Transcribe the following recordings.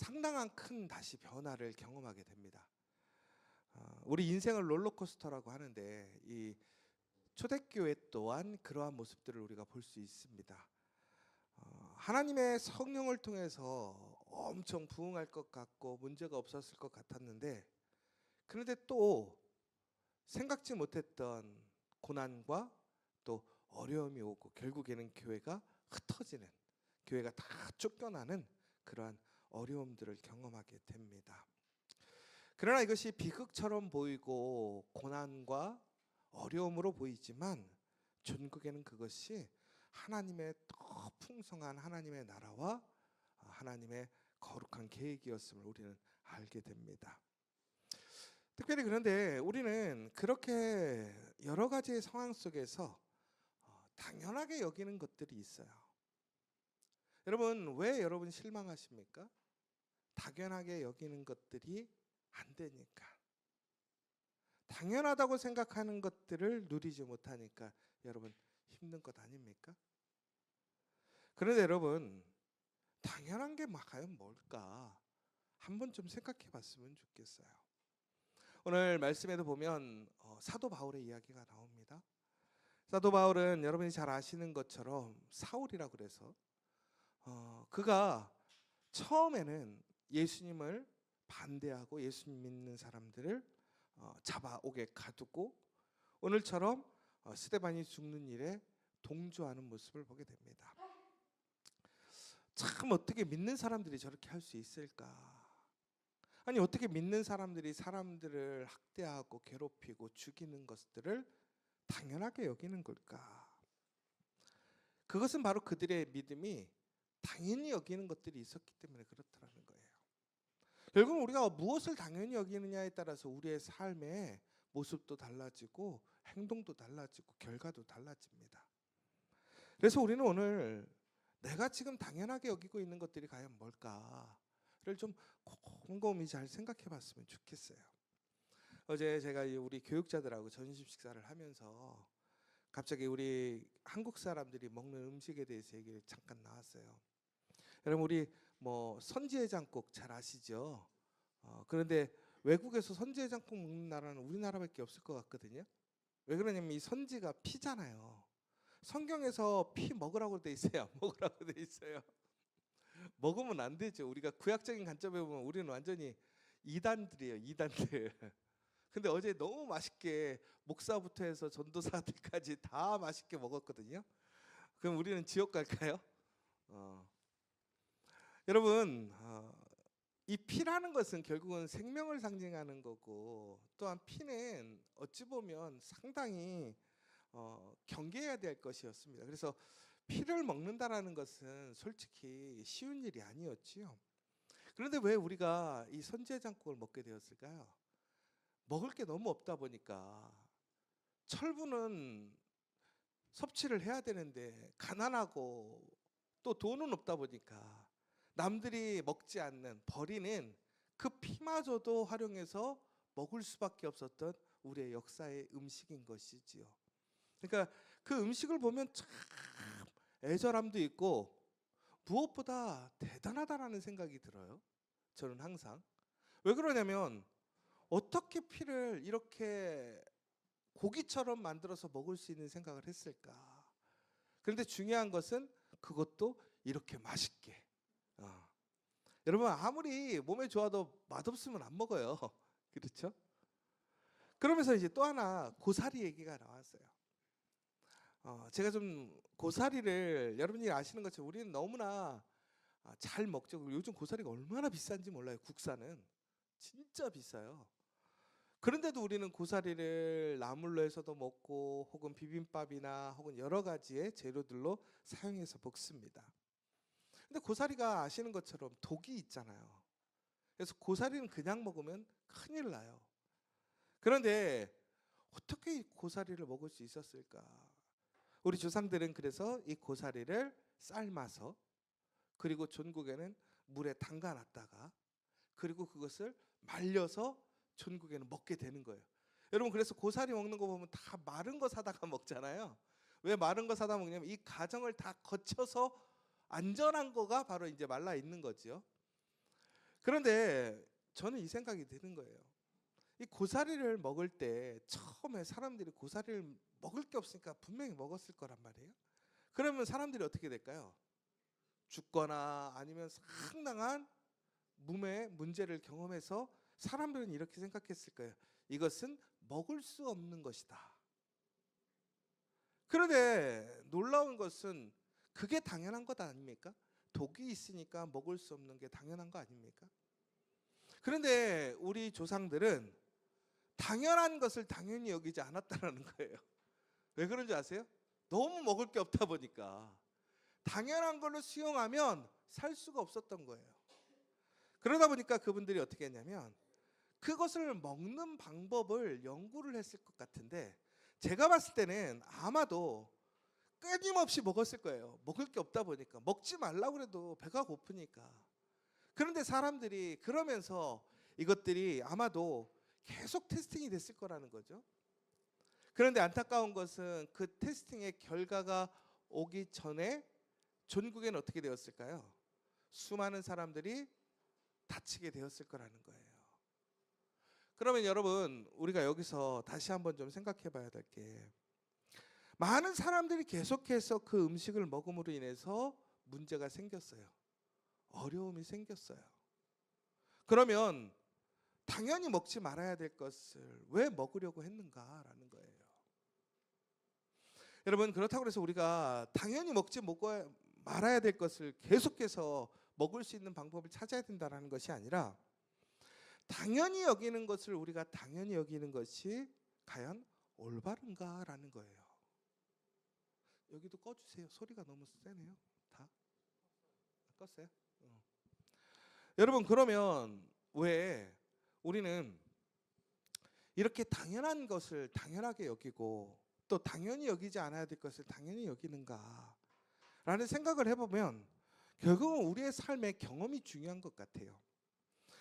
상당한 큰 다시 변화를 경험하게 됩니다. 우리 인생을 롤러코스터라고 하는데 이 초대교회 또한 그러한 모습들을 우리가 볼 수 있습니다. 하나님의 성령을 통해서 엄청 부흥할 것 같고 문제가 없었을 것 같았는데, 그런데 또 생각지 못했던 고난과 또 어려움이 오고 결국에는 교회가 흩어지는, 교회가 다 쫓겨나는 그러한 어려움들을 경험하게 됩니다. 그러나 이것이 비극처럼 보이고 고난과 어려움으로 보이지만 전국에는 그것이 하나님의 더 풍성한 하나님의 나라와 하나님의 거룩한 계획이었음을 우리는 알게 됩니다. 특별히 그런데 우리는 그렇게 여러 가지의 상황 속에서 당연하게 여기는 것들이 있어요. 여러분, 왜 여러분 실망하십니까? 당연하게 여기는 것들이 안 되니까. 당연하다고 생각하는 것들을 누리지 못하니까 여러분 힘든 것 아닙니까? 그런데 여러분, 당연한 게 과연 뭘까? 한번 좀 생각해 봤으면 좋겠어요. 오늘 말씀에도 보면 사도 바울의 이야기가 나옵니다. 사도 바울은 여러분이 잘 아시는 것처럼 사울이라고 그래서 그가 처음에는 예수님을 반대하고 예수님 믿는 사람들을 잡아오게 가두고 오늘처럼 스데반이 죽는 일에 동조하는 모습을 보게 됩니다. 참, 어떻게 믿는 사람들이 저렇게 할 수 있을까? 아니, 어떻게 믿는 사람들이 사람들을 학대하고 괴롭히고 죽이는 것들을 당연하게 여기는 걸까? 그것은 바로 그들의 믿음이 당연히 여기는 것들이 있었기 때문에 그렇다는 거예요. 결국 우리가 무엇을 당연히 여기느냐에 따라서 우리의 삶의 모습도 달라지고 행동도 달라지고 결과도 달라집니다. 그래서 우리는 오늘 내가 지금 당연하게 여기고 있는 것들이 과연 뭘까를 좀 곰곰이 잘 생각해 봤으면 좋겠어요. 어제 제가 우리 교육자들하고 점심 식사를 하면서 갑자기 우리 한국 사람들이 먹는 음식에 대해서 얘기를 잠깐 나왔어요. 여러분, 우리 선지해장국 잘 아시죠? 그런데 외국에서 선지해장국 먹는 나라는 우리나라밖에 없을 것 같거든요. 왜 그러냐면 이 선지가 피잖아요. 성경에서 피 먹으라고 돼 있어요? 안 먹으라고 돼 있어요? 먹으면 안 되죠. 우리가 구약적인 관점에 보면 우리는 완전히 이단들이에요, 이단들. 근데 어제 너무 맛있게 목사부터 해서 전도사들까지 다 맛있게 먹었거든요. 그럼 우리는 지옥 갈까요? 여러분, 이 피라는 것은 결국은 생명을 상징하는 거고, 또한 피는 어찌 보면 상당히 경계해야 될 것이었습니다. 그래서 피를 먹는다라는 것은 솔직히 쉬운 일이 아니었지요. 그런데 왜 우리가 이 선지해장국을 먹게 되었을까요? 먹을 게 너무 없다 보니까, 철부는 섭취를 해야 되는데 가난하고 또 돈은 없다 보니까 남들이 먹지 않는, 버리는 그 피마저도 활용해서 먹을 수밖에 없었던 우리의 역사의 음식인 것이지요. 그러니까 그 음식을 보면 참 애절함도 있고 무엇보다 대단하다라는 생각이 들어요. 저는 항상. 왜 그러냐면 어떻게 피를 이렇게 고기처럼 만들어서 먹을 수 있는 생각을 했을까? 그런데 중요한 것은 그것도 이렇게 맛있게. 여러분, 아무리 몸에 좋아도 맛없으면 안 먹어요. 그렇죠? 그러면서 이제 또 하나 고사리 얘기가 나왔어요. 제가 좀 고사리를 여러분이 아시는 것처럼 우리는 너무나 잘 먹죠. 요즘 고사리가 얼마나 비싼지 몰라요. 국산은 진짜 비싸요. 그런데도 우리는 고사리를 나물로 해서도 먹고 혹은 비빔밥이나 혹은 여러 가지의 재료들로 사용해서 먹습니다. 근데 고사리가 아시는 것처럼 독이 있잖아요. 그래서 고사리는 그냥 먹으면 큰일 나요. 그런데 어떻게 이 고사리를 먹을 수 있었을까? 우리 조상들은 그래서 이 고사리를 삶아서, 그리고 전국에는 물에 담가놨다가, 그리고 그것을 말려서 전국에는 먹게 되는 거예요. 여러분, 그래서 고사리 먹는 거 보면 다 마른 거 사다가 먹잖아요. 왜 마른 거 사다 먹냐면 이 과정을 다 거쳐서 안전한 거가 바로 이제 말라 있는 거죠. 그런데 저는 이 생각이 드는 거예요. 이 고사리를 먹을 때 처음에 사람들이 고사리를 먹을 게 없으니까 분명히 먹었을 거란 말이에요. 그러면 사람들이 어떻게 될까요? 죽거나 아니면 상당한 몸의 문제를 경험해서 사람들은 이렇게 생각했을 거예요. 이것은 먹을 수 없는 것이다. 그런데 놀라운 것은 그게 당연한 것 아닙니까? 독이 있으니까 먹을 수 없는 게 당연한 거 아닙니까? 그런데 우리 조상들은 당연한 것을 당연히 여기지 않았다는 거예요. 왜 그런 줄 아세요? 너무 먹을 게 없다 보니까 당연한 걸로 수용하면 살 수가 없었던 거예요. 그러다 보니까 그분들이 어떻게 했냐면 그것을 먹는 방법을 연구를 했을 것 같은데, 제가 봤을 때는 아마도 끊임없이 먹었을 거예요. 먹을 게 없다 보니까. 먹지 말라고 그래도 배가 고프니까. 그런데 사람들이 그러면서 이것들이 아마도 계속 테스팅이 됐을 거라는 거죠. 그런데 안타까운 것은 그 테스팅의 결과가 오기 전에 전국에는 어떻게 되었을까요? 수많은 사람들이 다치게 되었을 거라는 거예요. 그러면 여러분, 우리가 여기서 다시 한번 좀 생각해 봐야 될 게, 많은 사람들이 계속해서 그 음식을 먹음으로 인해서 문제가 생겼어요. 어려움이 생겼어요. 그러면 당연히 먹지 말아야 될 것을 왜 먹으려고 했는가라는 거예요. 여러분, 그렇다고 해서 우리가 당연히 먹지 말아야 될 것을 계속해서 먹을 수 있는 방법을 찾아야 된다는 것이 아니라, 당연히 여기는 것을 우리가 당연히 여기는 것이 과연 올바른가라는 거예요. 여기도 꺼주세요. 소리가 너무 세네요. 다 껐어요? 여러분, 그러면 왜 우리는 이렇게 당연한 것을 당연하게 여기고 또 당연히 여기지 않아야 될 것을 당연히 여기는가 라는 생각을 해보면 결국은 우리의 삶의 경험이 중요한 것 같아요.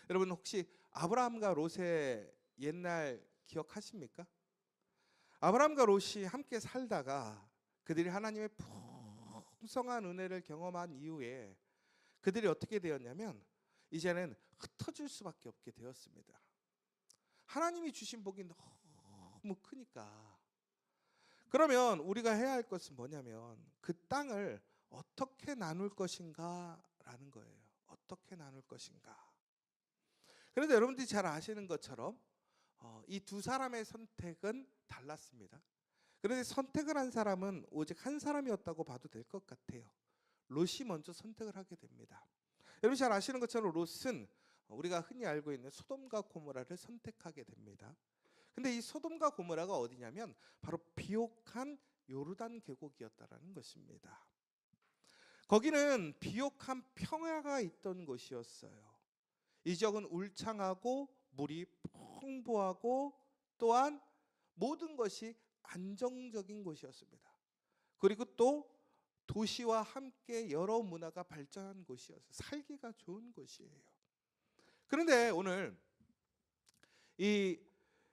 여러분, 혹시 아브라함과 롯의 옛날 기억하십니까? 아브라함과 롯이 함께 살다가 그들이 하나님의 풍성한 은혜를 경험한 이후에 그들이 어떻게 되었냐면 이제는 흩어질 수밖에 없게 되었습니다. 하나님이 주신 복이 너무 크니까. 그러면 우리가 해야 할 것은 뭐냐면 그 땅을 어떻게 나눌 것인가라는 거예요. 어떻게 나눌 것인가. 그런데 여러분들이 잘 아시는 것처럼 이 두 사람의 선택은 달랐습니다. 그런데 선택을 한 사람은 오직 한 사람이었다고 봐도 될 것 같아요. 롯이 먼저 선택을 하게 됩니다. 여러분 잘 아시는 것처럼 롯은 우리가 흔히 알고 있는 소돔과 고모라를 선택하게 됩니다. 근데 이 소돔과 고모라가 어디냐면 바로 비옥한 요르단 계곡이었다라는 것입니다. 거기는 비옥한 평야가 있던 곳이었어요. 이 지역은 울창하고 물이 풍부하고 또한 모든 것이 안정적인 곳이었습니다. 그리고 또 도시와 함께 여러 문화가 발전한 곳이어서 살기가 좋은 곳이에요. 그런데 오늘 이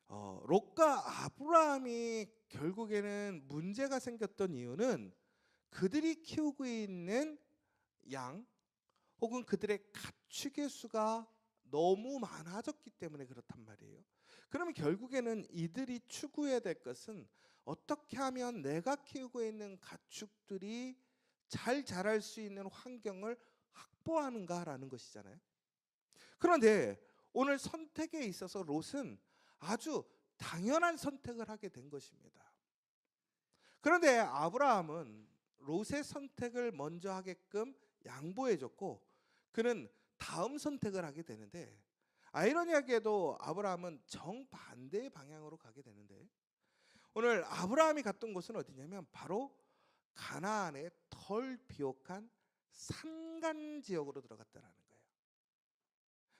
롯과 아브라함이 결국에는 문제가 생겼던 이유는 그들이 키우고 있는 양 혹은 그들의 가축의 수가 너무 많아졌기 때문에 그렇단 말이에요. 그러면 결국에는 이들이 추구해야 될 것은 어떻게 하면 내가 키우고 있는 가축들이 잘 자랄 수 있는 환경을 확보하는가라는 것이잖아요. 그런데 오늘 선택에 있어서 롯은 아주 당연한 선택을 하게 된 것입니다. 그런데 아브라함은 롯의 선택을 먼저 하게끔 양보해줬고 그는 다음 선택을 하게 되는데, 아이러니하게도 아브라함은 정반대의 방향으로 가게 되는데, 오늘 아브라함이 갔던 곳은 어디냐면 바로 가나안의 덜 비옥한 산간 지역으로 들어갔다라는 거예요.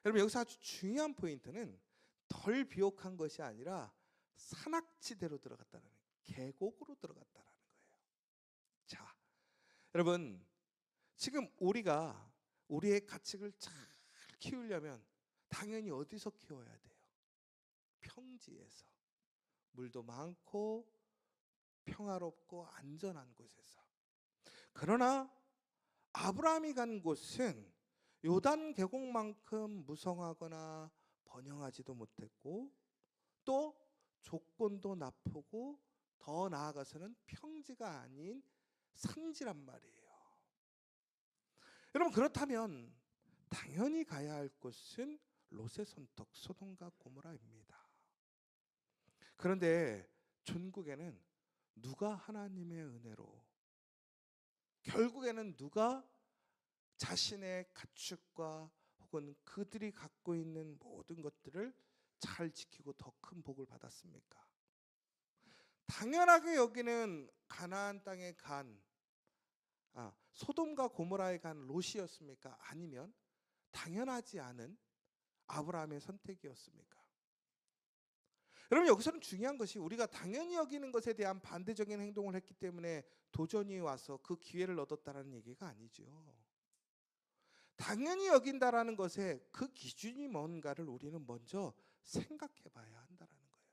여러분, 여기서 아주 중요한 포인트는 덜 비옥한 것이 아니라 산악지대로 들어갔다는 거예요. 계곡으로 들어갔다라는 거예요. 자, 여러분, 지금 우리가 우리의 가축을 잘 키우려면 당연히 어디서 키워야 돼요? 평지에서. 물도 많고 평화롭고 안전한 곳에서. 그러나 아브라함이 간 곳은 요단 계곡만큼 무성하거나 번영하지도 못했고 또 조건도 나쁘고 더 나아가서는 평지가 아닌 산지란 말이에요. 여러분, 그렇다면 당연히 가야 할 곳은 롯의 손톱 소돔과 고모라입니다. 그런데 전국에는 누가 하나님의 은혜로, 결국에는 누가 자신의 가축과 혹은 그들이 갖고 있는 모든 것들을 잘 지키고 더 큰 복을 받았습니까? 당연하게 여기는 가나안 땅에 간 소돔과 고모라에 간 롯이었습니까? 아니면 당연하지 않은 아브라함의 선택이었습니까? 여러분, 여기서는 중요한 것이 우리가 당연히 여기는 것에 대한 반대적인 행동을 했기 때문에 도전이 와서 그 기회를 얻었다는 얘기가 아니죠. 당연히 여긴다라는 것에 그 기준이 뭔가를 우리는 먼저 생각해 봐야 한다는 거예요.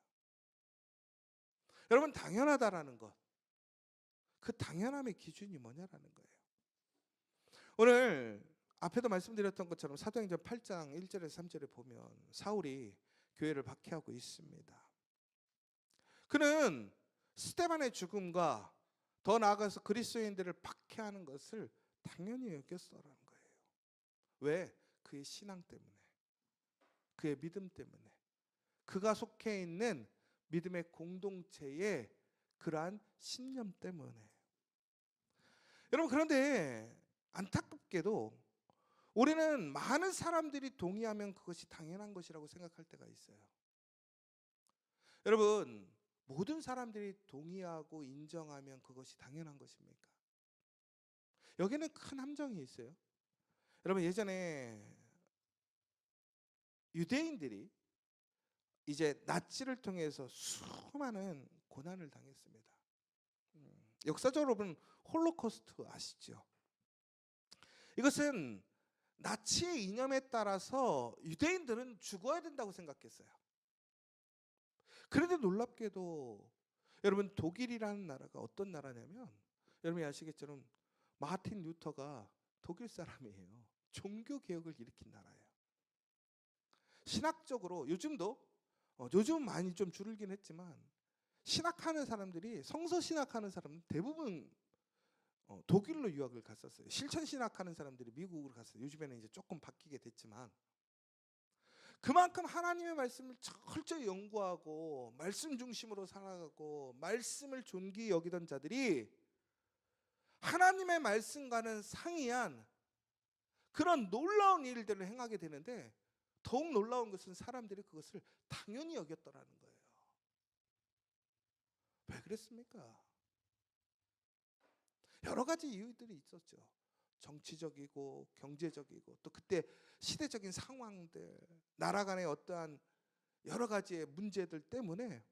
여러분, 당연하다라는 것, 그 당연함의 기준이 뭐냐라는 거예요. 오늘 앞에도 말씀드렸던 것처럼 사도행전 8장 1절에서 3절에 보면 사울이 교회를 박해하고 있습니다. 그는 스데반의 죽음과 더 나아가서 그리스도인들을 박해하는 것을 당연히 여겼어라는 거예요. 왜? 그의 신앙 때문에, 그의 믿음 때문에, 그가 속해 있는 믿음의 공동체의 그러한 신념 때문에. 여러분, 그런데 안타깝게도 우리는 많은 사람들이 동의하면 그것이 당연한 것이라고 생각할 때가 있어요. 여러분, 모든 사람들이 동의하고 인정하면 그것이 당연한 것입니까? 여기는 큰 함정이 있어요. 여러분, 예전에 유대인들이 이제 나치를 통해서 수많은 고난을 당했습니다. 역사적으로 보면 홀로코스트 아시죠? 이것은 나치의 이념에 따라서 유대인들은 죽어야 된다고 생각했어요. 그런데 놀랍게도 여러분, 독일이라는 나라가 어떤 나라냐면 여러분이 아시겠지만 마틴 루터가 독일 사람이에요. 종교 개혁을 일으킨 나라예요. 신학적으로 요즘도 요즘 많이 좀 줄긴 했지만 신학하는 사람들이, 성서 신학하는 사람은 대부분 독일로 유학을 갔었어요. 실천 신학하는 사람들이 미국으로 갔어요. 요즘에는 이제 조금 바뀌게 됐지만 그만큼 하나님의 말씀을 철저히 연구하고 말씀 중심으로 살아가고 말씀을 존귀히 여기던 자들이 하나님의 말씀과는 상이한 그런 놀라운 일들을 행하게 되는데, 더욱 놀라운 것은 사람들이 그것을 당연히 여겼더라는 거예요. 왜 그랬습니까? 여러 가지 이유들이 있었죠. 정치적이고 경제적이고 또 그때 시대적인 상황들, 나라 간의 어떠한 여러 가지의 문제들 때문에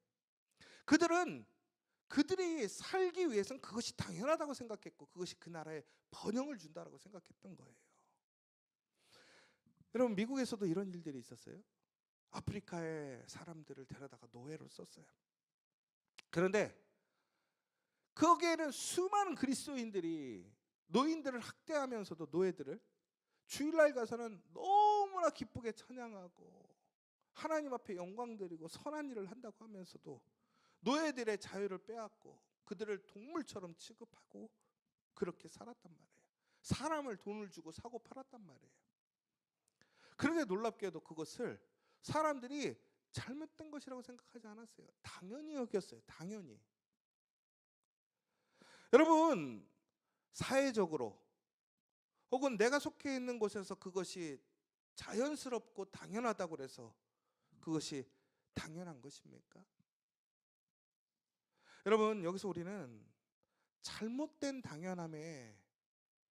그들이 살기 위해서는 그것이 당연하다고 생각했고 그것이 그 나라에 번영을 준다라고 생각했던 거예요. 여러분, 미국에서도 이런 일들이 있었어요. 아프리카의 사람들을 데려다가 노예로 썼어요. 그런데 거기에는 수많은 그리스도인들이 노인들을 학대하면서도 노예들을 주일날 가서는 너무나 기쁘게 찬양하고 하나님 앞에 영광 드리고 선한 일을 한다고 하면서도 노예들의 자유를 빼앗고 그들을 동물처럼 취급하고 그렇게 살았단 말이에요. 사람을 돈을 주고 사고 팔았단 말이에요. 그런데 놀랍게도 그것을 사람들이 잘못된 것이라고 생각하지 않았어요. 당연히 여겼어요. 당연히. 여러분, 사회적으로 혹은 내가 속해 있는 곳에서 그것이 자연스럽고 당연하다고 해서 그것이 당연한 것입니까? 여러분, 여기서 우리는 잘못된 당연함의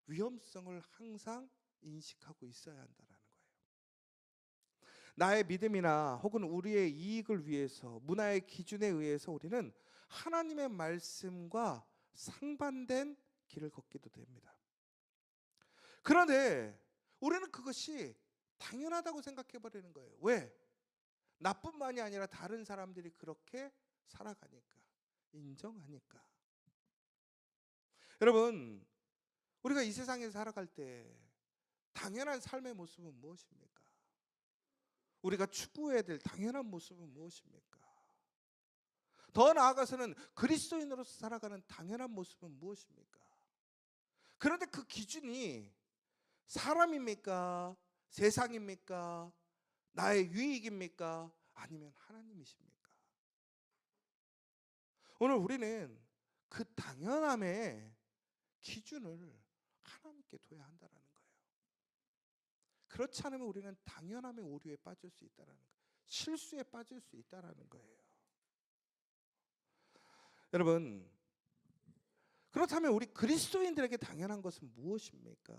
위험성을 항상 인식하고 있어야 한다는 거예요. 나의 믿음이나 혹은 우리의 이익을 위해서, 문화의 기준에 의해서 우리는 하나님의 말씀과 상반된 길을 걷기도 됩니다. 그런데 우리는 그것이 당연하다고 생각해 버리는 거예요. 왜? 나뿐만이 아니라 다른 사람들이 그렇게 살아가니까, 인정하니까. 여러분, 우리가 이 세상에 살아갈 때 당연한 삶의 모습은 무엇입니까? 우리가 추구해야 될 당연한 모습은 무엇입니까? 더 나아가서는 그리스도인으로서 살아가는 당연한 모습은 무엇입니까? 그런데 그 기준이 사람입니까? 세상입니까? 나의 유익입니까? 아니면 하나님이십니까? 오늘 우리는 그 당연함의 기준을 하나님께 둬야 한다는 거예요. 그렇지 않으면 우리는 당연함의 오류에 빠질 수 있다는 거예요. 실수에 빠질 수 있다는 거예요. 여러분, 그렇다면 우리 그리스도인들에게 당연한 것은 무엇입니까?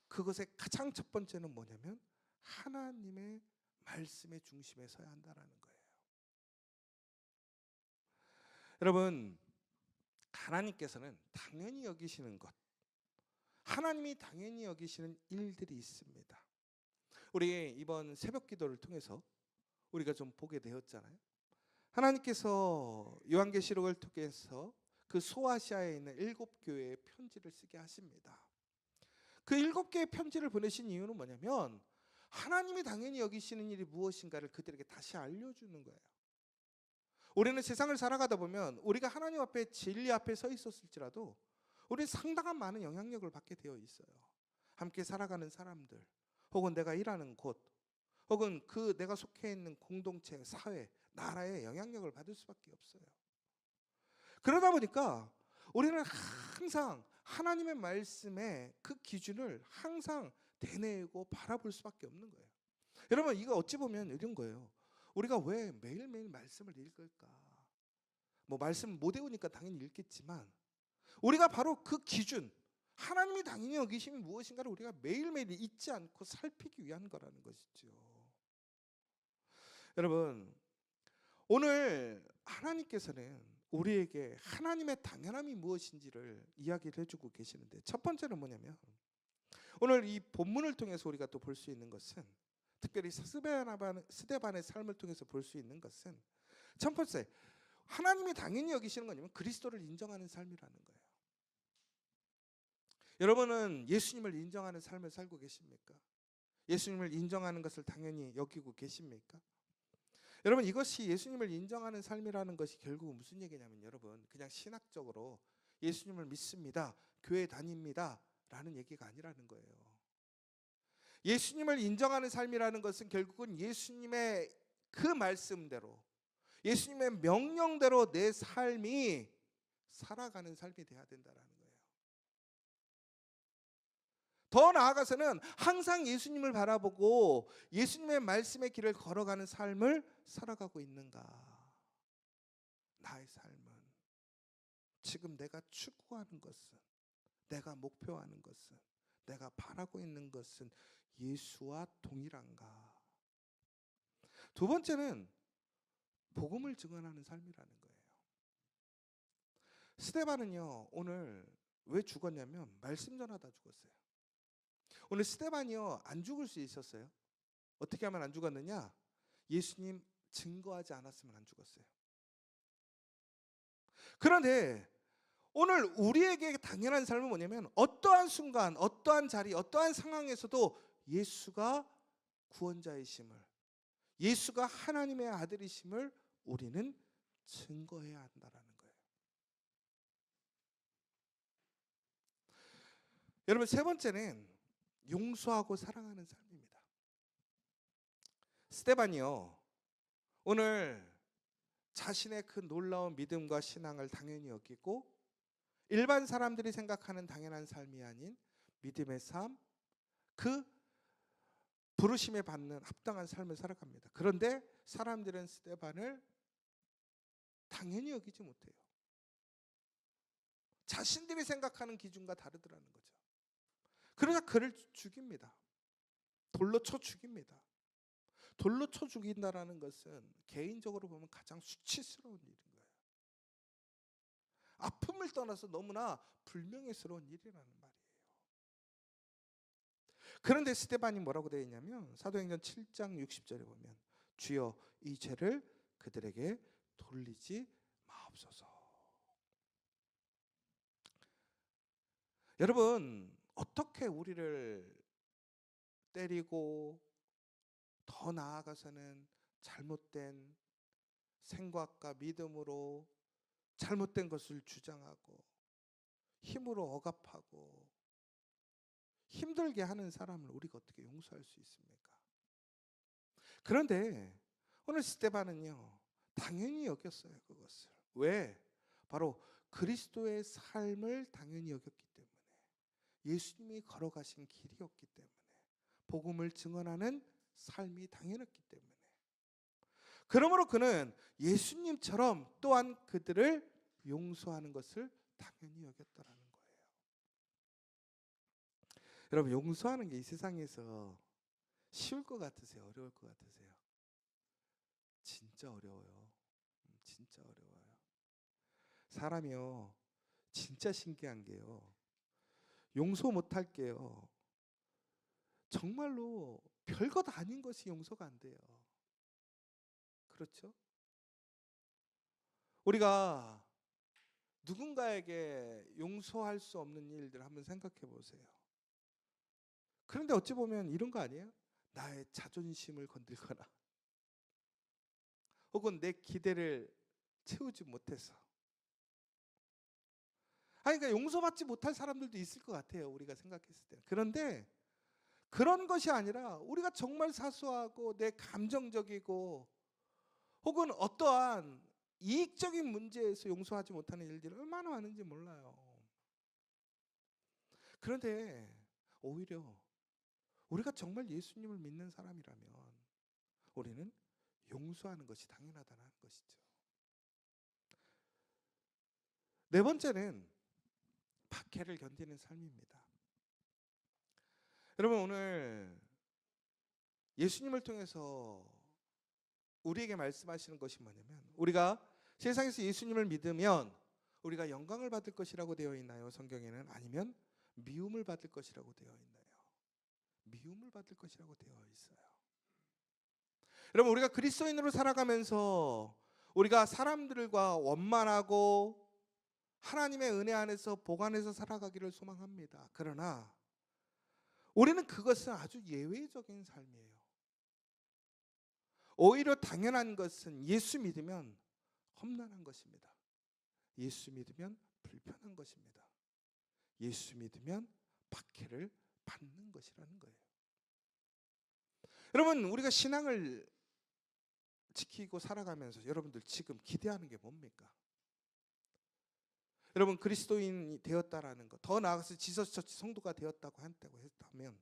그것의 가장 첫 번째는 뭐냐면 하나님의 말씀의 중심에 서야 한다는 거예요. 여러분, 하나님께서는 당연히 여기시는 것, 하나님이 당연히 여기시는 일들이 있습니다. 우리 이번 새벽 기도를 통해서 우리가 좀 보게 되었잖아요. 하나님께서 요한계시록을 통해서 그 소아시아에 있는 7교회의 편지를 쓰게 하십니다. 그 7개의 편지를 보내신 이유는 뭐냐면 하나님이 당연히 여기시는 일이 무엇인가를 그들에게 다시 알려주는 거예요. 우리는 세상을 살아가다 보면 우리가 하나님 앞에 진리 앞에 서 있었을지라도 우리는 상당한 많은 영향력을 받게 되어 있어요. 함께 살아가는 사람들, 혹은 내가 일하는 곳, 혹은 그 내가 속해 있는 공동체, 사회, 나라에 영향력을 받을 수밖에 없어요. 그러다 보니까 우리는 항상 하나님의 말씀의 그 기준을 항상 되뇌고 바라볼 수밖에 없는 거예요. 여러분, 이거 어찌 보면 이런 거예요. 우리가 왜 매일매일 말씀을 읽을까? 뭐 말씀 못 외우니까 당연히 읽겠지만 우리가 바로 그 기준, 하나님이 당연히 여기심이 무엇인가를 우리가 매일매일 잊지 않고 살피기 위한 거라는 것이죠. 여러분, 오늘 하나님께서는 우리에게 하나님의 당연함이 무엇인지를 이야기를 해주고 계시는데, 첫 번째는 뭐냐면 오늘 이 본문을 통해서 우리가 또 볼 수 있는 것은, 특별히 스데반의 삶을 통해서 볼 수 있는 것은, 첫 번째, 하나님이 당연히 여기시는 거냐면 그리스도를 인정하는 삶이라는 거예요. 여러분은 예수님을 인정하는 삶을 살고 계십니까? 예수님을 인정하는 것을 당연히 여기고 계십니까? 여러분, 이것이 예수님을 인정하는 삶이라는 것이 결국 무슨 얘기냐면, 여러분, 그냥 신학적으로 예수님을 믿습니다, 교회 다닙니다 라는 얘기가 아니라는 거예요. 예수님을 인정하는 삶이라는 것은 결국은 예수님의 그 말씀대로, 예수님의 명령대로 내 삶이 살아가는 삶이 돼야 된다는 거예요. 더 나아가서는 항상 예수님을 바라보고 예수님의 말씀의 길을 걸어가는 삶을 살아가고 있는가? 나의 삶은 지금 내가 추구하는 것은, 내가 목표하는 것은, 내가 바라고 있는 것은 예수와 동일한가? 두 번째는 복음을 증언하는 삶이라는 거예요. 스데반은요, 오늘 왜 죽었냐면 말씀 전하다 죽었어요. 오늘 스데반이요, 안 죽을 수 있었어요. 어떻게 하면 안 죽었느냐? 예수님 증거하지 않았으면 안 죽었어요. 그런데 오늘 우리에게 당연한 삶은 뭐냐면 어떠한 순간, 어떠한 자리, 어떠한 상황에서도 예수가 구원자이심을, 예수가 하나님의 아들이심을 우리는 증거해야 한다라는 거예요. 여러분, 세 번째는 용서하고 사랑하는 삶입니다. 스데반이요, 오늘 자신의 그 놀라운 믿음과 신앙을 당연히 여기고 일반 사람들이 생각하는 당연한 삶이 아닌 믿음의 삶, 그 부르심에 받는 합당한 삶을 살아갑니다. 그런데 사람들은 스데반을 당연히 여기지 못해요. 자신들이 생각하는 기준과 다르더라는 거죠. 그러자 그를 죽입니다. 돌로 쳐 죽입니다. 돌로 쳐 죽인다라는 것은 개인적으로 보면 가장 수치스러운 일인 거예요. 아픔을 떠나서 너무나 불명예스러운 일이라는 말이에요. 그런데 스데반이 뭐라고 되어 있냐면 사도행전 7장 60절에 보면 주여 이 죄를 그들에게 돌리지 마옵소서. 여러분, 어떻게 우리를 때리고 더 나아가서는 잘못된 생각과 믿음으로 잘못된 것을 주장하고 힘으로 억압하고 힘들게 하는 사람을 우리가 어떻게 용서할 수 있습니까? 그런데 오늘 스데반은요, 당연히 여겼어요, 그것을. 왜? 바로 그리스도의 삶을 당연히 여겼기 때문에, 예수님이 걸어가신 길이었기 때문에, 복음을 증언하는 삶이 당연했기 때문에, 그러므로 그는 예수님처럼 또한 그들을 용서하는 것을 당연히 여겼다라는 거예요. 여러분, 용서하는 게 이 세상에서 쉬울 것 같으세요? 어려울 것 같으세요? 진짜 어려워요. 진짜 어려워요. 사람이요, 진짜 신기한 게요, 용서 못할 게요, 정말로 별것 아닌 것이 용서가 안 돼요. 그렇죠? 우리가 누군가에게 용서할 수 없는 일들 한번 생각해 보세요. 그런데 어찌 보면 이런 거 아니에요? 나의 자존심을 건들거나 혹은 내 기대를 채우지 못해서. 그러니까 용서받지 못할 사람들도 있을 것 같아요, 우리가 생각했을 때. 그런데 그런 것이 아니라 우리가 정말 사소하고 내 감정적이고 혹은 어떠한 이익적인 문제에서 용서하지 못하는 일들이 얼마나 많은지 몰라요. 그런데 오히려 우리가 정말 예수님을 믿는 사람이라면 우리는 용서하는 것이 당연하다는 것이죠. 네 번째는 박해를 견디는 삶입니다. 여러분, 오늘 예수님을 통해서 우리에게 말씀하시는 것이 뭐냐면, 우리가 세상에서 예수님을 믿으면 우리가 영광을 받을 것이라고 되어 있나요? 성경에는. 아니면 미움을 받을 것이라고 되어 있나요? 미움을 받을 것이라고 되어 있어요. 여러분, 우리가 그리스도인으로 살아가면서 우리가 사람들과 원만하고 하나님의 은혜 안에서 보관해서 살아가기를 소망합니다. 그러나 우리는 그것은 아주 예외적인 삶이에요. 오히려 당연한 것은 예수 믿으면 험난한 것입니다. 예수 믿으면 불편한 것입니다. 예수 믿으면 박해를 받는 것이라는 거예요. 여러분, 우리가 신앙을 지키고 살아가면서 여러분들 지금 기대하는 게 뭡니까? 여러분, 그리스도인이 되었다라는 것, 더 나아가서 지저스처치 성도가 되었다고 했다면,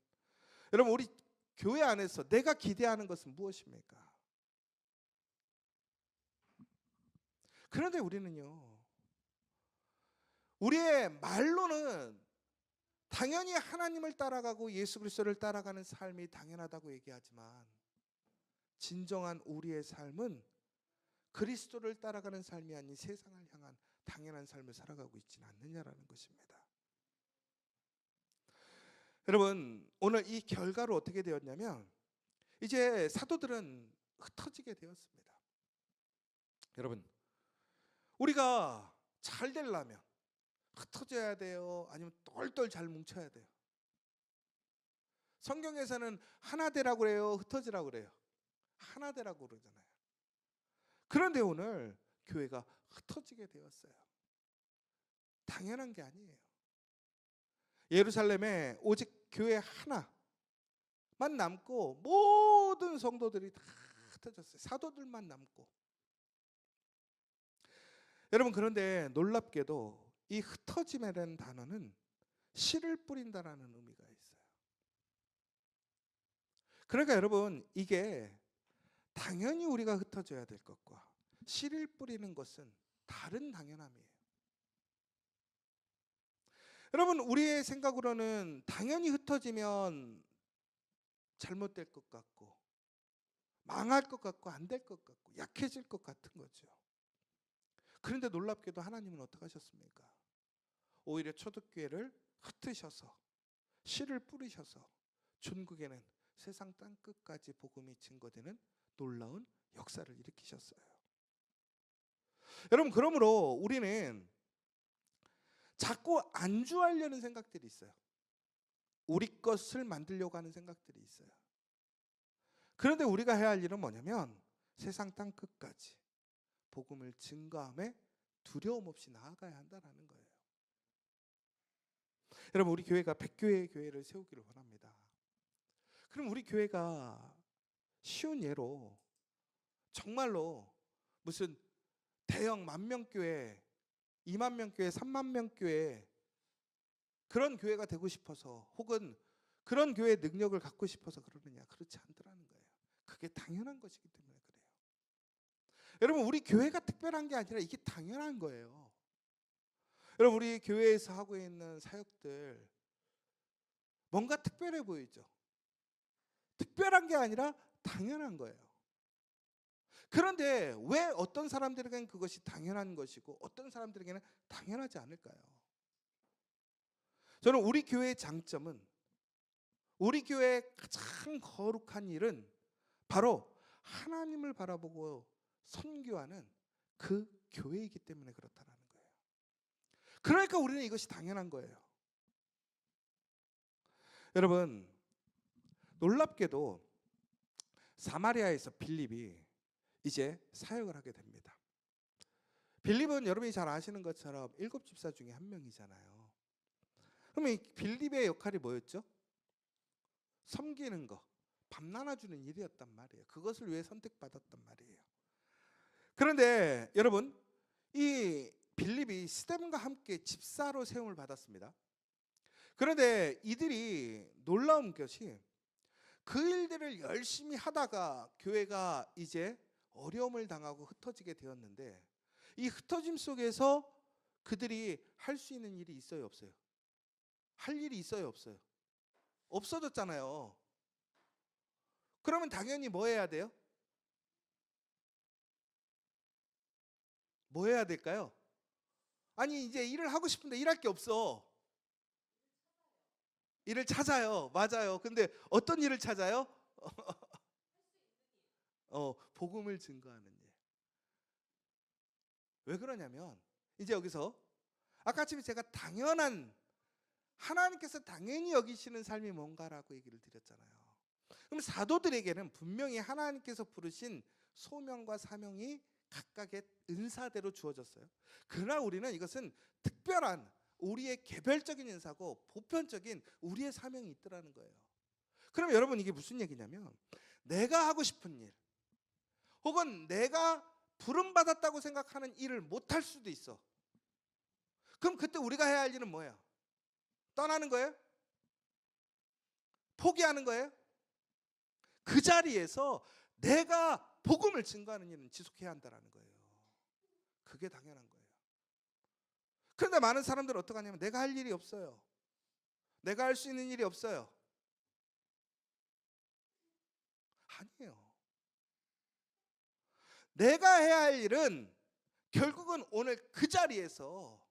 여러분, 우리 교회 안에서 내가 기대하는 것은 무엇입니까? 그런데 우리는요, 우리의 말로는 당연히 하나님을 따라가고 예수 그리스도를 따라가는 삶이 당연하다고 얘기하지만, 진정한 우리의 삶은 그리스도를 따라가는 삶이 아닌 세상을 향한 당연한 삶을 살아가고 있지는 않느냐라는 것입니다. 여러분, 오늘 이 결과로 어떻게 되었냐면, 이제 사도들은 흩어지게 되었습니다. 여러분, 우리가 잘 되려면 흩어져야 돼요? 아니면 똘똘 잘 뭉쳐야 돼요? 성경에서는 하나 되라고 그래요? 흩어지라고 그래요? 하나 되라고 그러잖아요. 그런데 오늘 교회가 흩어지게 되었어요. 당연한 게 아니에요. 예루살렘에 오직 교회 하나만 남고 모든 성도들이 다 흩어졌어요. 사도들만 남고. 여러분, 그런데 놀랍게도 이 흩어짐이라는 단어는 씨를 뿌린다라는 의미가 있어요. 그러니까 여러분, 이게 당연히 우리가 흩어져야 될 것과 씨를 뿌리는 것은 다른 당연함이에요. 여러분, 우리의 생각으로는 당연히 흩어지면 잘못될 것 같고 망할 것 같고 안 될 것 같고 약해질 것 같은 거죠. 그런데 놀랍게도 하나님은 어떻게 하셨습니까? 오히려 초대교회를 흩으셔서 씨를 뿌리셔서 전국에는 세상 땅끝까지 복음이 증거되는 놀라운 역사를 일으키셨어요. 여러분, 그러므로 우리는 자꾸 안주하려는 생각들이 있어요. 우리 것을 만들려고 하는 생각들이 있어요. 그런데 우리가 해야 할 일은 뭐냐면 세상 땅 끝까지 복음을 증거함에 두려움 없이 나아가야 한다는 거예요. 여러분, 우리 교회가 100교회의 교회를 세우기를 원합니다. 그럼 우리 교회가 쉬운 예로 정말로 무슨 대형 만명교회, 2만명교회, 3만명교회 그런 교회가 되고 싶어서, 혹은 그런 교회의 능력을 갖고 싶어서 그러느냐? 그렇지 않더라는 거예요. 그게 당연한 것이기 때문에 그래요. 여러분, 우리 교회가 특별한 게 아니라 이게 당연한 거예요. 여러분, 우리 교회에서 하고 있는 사역들 뭔가 특별해 보이죠? 특별한 게 아니라 당연한 거예요. 그런데 왜 어떤 사람들에게는 그것이 당연한 것이고 어떤 사람들에게는 당연하지 않을까요? 저는 우리 교회의 장점은, 우리 교회의 가장 거룩한 일은 바로 하나님을 바라보고 선교하는 그 교회이기 때문에 그렇다는 거예요. 그러니까 우리는 이것이 당연한 거예요. 여러분, 놀랍게도 사마리아에서 빌립이 이제 사역을 하게 됩니다. 빌립은 여러분이 잘 아시는 것처럼 7 집사 중에 한 명이잖아요. 그러면 이 빌립의 역할이 뭐였죠? 섬기는 거, 밥 나눠주는 일이었단 말이에요. 그것을 위해 선택받았단 말이에요. 그런데 여러분, 이 빌립이 스데반과 함께 집사로 세움을 받았습니다. 그런데 이들이 놀라운 것이 그 일들을 열심히 하다가 교회가 이제 어려움을 당하고 흩어지게 되었는데, 이 흩어짐 속에서 그들이 할 수 있는 일이 있어요, 없어요? 할 일이 있어요, 없어요? 없어졌잖아요. 그러면 당연히 뭐 해야 돼요? 뭐 해야 될까요? 아니, 이제 일을 하고 싶은데 일할 게 없어. 일을 찾아요. 맞아요. 근데 어떤 일을 찾아요? 복음을 증거하는 일. 왜 그러냐면 이제 여기서 아까 전에 제가 당연한, 하나님께서 당연히 여기시는 삶이 뭔가라고 얘기를 드렸잖아요. 그럼 사도들에게는 분명히 하나님께서 부르신 소명과 사명이 각각의 은사대로 주어졌어요. 그러나 우리는 이것은 특별한 우리의 개별적인 은사고 보편적인 우리의 사명이 있더라는 거예요. 그럼 여러분, 이게 무슨 얘기냐면 내가 하고 싶은 일, 혹은 내가 부름받았다고 생각하는 일을 못할 수도 있어. 그럼 그때 우리가 해야 할 일은 뭐예요? 떠나는 거예요? 포기하는 거예요? 그 자리에서 내가 복음을 증거하는 일은 지속해야 한다는 거예요. 그게 당연한 거예요. 그런데 많은 사람들은 어떻게 하냐면 내가 할 일이 없어요. 내가 할 수 있는 일이 없어요. 아니에요. 내가 해야 할 일은 결국은 오늘 그 자리에서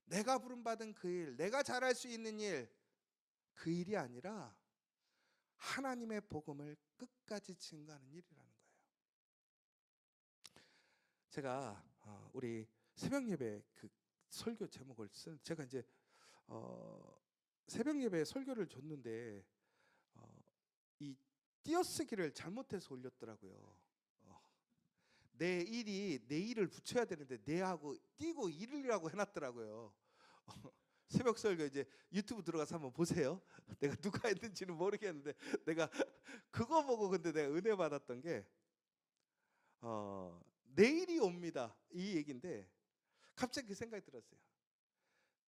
내가 부름받은 그 일, 내가 잘할 수 있는 일, 그 일이 아니라 하나님의 복음을 끝까지 증거하는 일이라는 거예요. 제가 우리 새벽 예배 그 설교 제목을 제가 이제 새벽 예배 설교를 줬는데 이 띄어쓰기를 잘못해서 올렸더라고요. 내일을 붙여야 되는데 내하고 띄고 일이라고 해놨더라고요. 새벽 설교 이제 유튜브 들어가서 한번 보세요. 내가 누가 했는지는 모르겠는데 내가 그거 보고 근데 내가 은혜 받았던 게 내일이 옵니다 이 얘기인데, 갑자기 그 생각이 들었어요.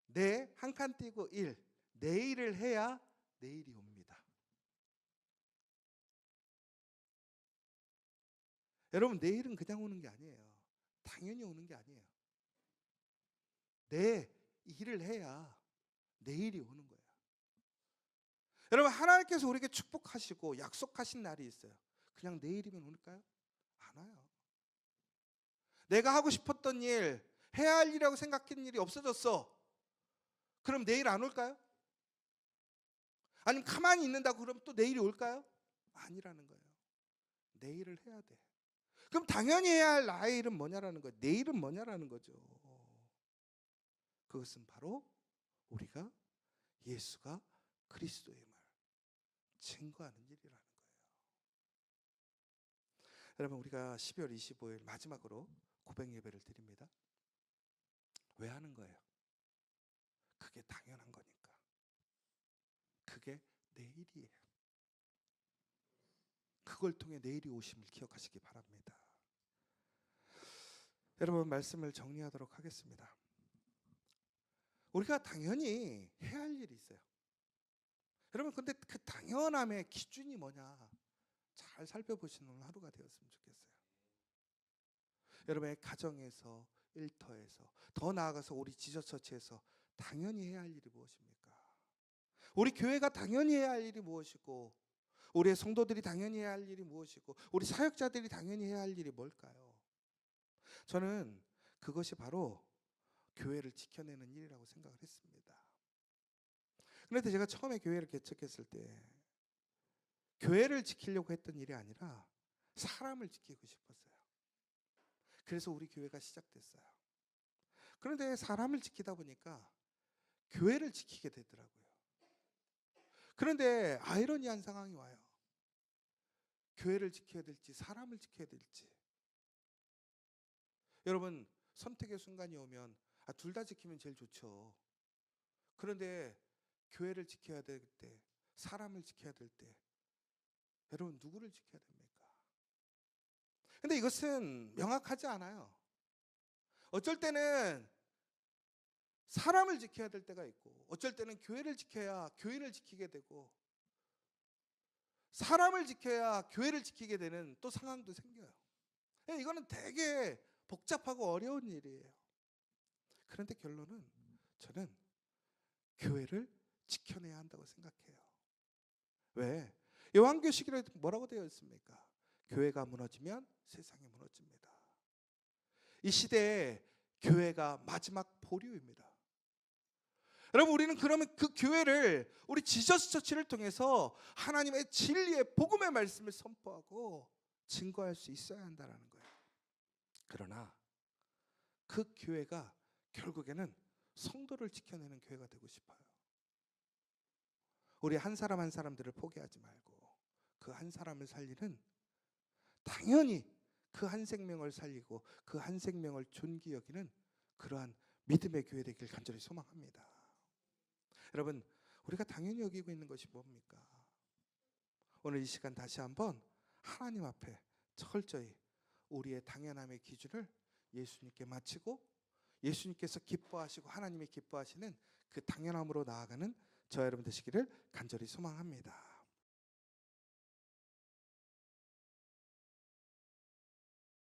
내 한 칸 띄고 일, 내일을 해야 내일이 옵니다. 여러분, 내일은 그냥 오는 게 아니에요. 당연히 오는 게 아니에요. 내 일을 해야 내일이 오는 거예요. 여러분, 하나님께서 우리에게 축복하시고 약속하신 날이 있어요. 그냥 내일이면 올까요? 안 와요. 내가 하고 싶었던 일, 해야 할 일이라고 생각했던 일이 없어졌어. 그럼 내일 안 올까요? 아니면 가만히 있는다고 그러면 또 내일이 올까요? 아니라는 거예요. 내일을 해야 돼. 그럼 당연히 해야 할 나의 일은 뭐냐라는 거예요. 내일은 뭐냐라는 거죠. 그것은 바로 우리가 예수가 그리스도임을 증거하는 일이라는 거예요. 여러분, 우리가 12월 25일 마지막으로 고백 예배를 드립니다. 왜 하는 거예요? 그게 당연한 거니까. 그게 내일이에요. 그걸 통해 내일이 오심을 기억하시기 바랍니다. 여러분, 말씀을 정리하도록 하겠습니다. 우리가 당연히 해야 할 일이 있어요. 여러분, 근데 그 당연함의 기준이 뭐냐? 잘 살펴보시는 하루가 되었으면 좋겠어요. 여러분의 가정에서, 일터에서, 더 나아가서 우리 지저처치에서 당연히 해야 할 일이 무엇입니까? 우리 교회가 당연히 해야 할 일이 무엇이고, 우리의 성도들이 당연히 해야 할 일이 무엇이고, 우리 사역자들이 당연히 해야 할 일이 뭘까요? 저는 그것이 바로 교회를 지켜내는 일이라고 생각을 했습니다. 그런데 제가 처음에 교회를 개척했을 때 교회를 지키려고 했던 일이 아니라 사람을 지키고 싶었어요. 그래서 우리 교회가 시작됐어요. 그런데 사람을 지키다 보니까 교회를 지키게 되더라고요. 그런데 아이러니한 상황이 와요. 교회를 지켜야 될지 사람을 지켜야 될지. 여러분, 선택의 순간이 오면 둘 다 지키면 제일 좋죠. 그런데 교회를 지켜야 될 때, 사람을 지켜야 될 때, 여러분 누구를 지켜야 됩니까? 근데 이것은 명확하지 않아요. 어쩔 때는 사람을 지켜야 될 때가 있고, 어쩔 때는 교회를 지켜야 교회를 지키게 되고, 사람을 지켜야 교회를 지키게 되는 또 상황도 생겨요. 이거는 되게 복잡하고 어려운 일이에요. 그런데 결론은 저는 교회를 지켜내야 한다고 생각해요. 왜? 요한계시록에 뭐라고 되어 있습니까? 교회가 무너지면 세상이 무너집니다. 이 시대에 교회가 마지막 보류입니다. 여러분, 우리는 그러면 그 교회를, 우리 지저스 처치를 통해서 하나님의 진리의 복음의 말씀을 선포하고 증거할 수 있어야 한다는 거예요. 그러나 그 교회가 결국에는 성도를 지켜내는 교회가 되고 싶어요. 우리 한 사람 한 사람들을 포기하지 말고 그 한 사람을 살리는, 당연히 그 한 생명을 살리고 그 한 생명을 존귀 여기는 그러한 믿음의 교회 되길 간절히 소망합니다. 여러분, 우리가 당연히 여기고 있는 것이 뭡니까? 오늘 이 시간 다시 한번 하나님 앞에 철저히 우리의 당연함의 기준을 예수님께 마치고, 예수님께서 기뻐하시고 하나님이 기뻐하시는 그 당연함으로 나아가는 저 여러분 되시기를 간절히 소망합니다.